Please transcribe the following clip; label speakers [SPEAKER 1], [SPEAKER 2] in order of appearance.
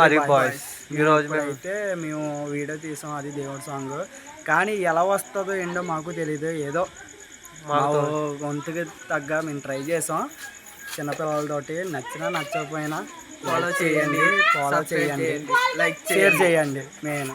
[SPEAKER 1] అది బాయ్స్. ఈరోజు
[SPEAKER 2] అయితే మేము వీడియో తీసాం, అది దేవుడి సాంగ్. కానీ ఎలా వస్తుందో ఏంటో మాకు తెలీదు. ఏదో మా వంతుకి తగ్గ మేము ట్రై చేసాం. చిన్నపిల్లలతోటి నచ్చినా నచ్చకపోయినా ఫాలో చేయండి, లైక్ షేర్ చేయండి మెయిన్.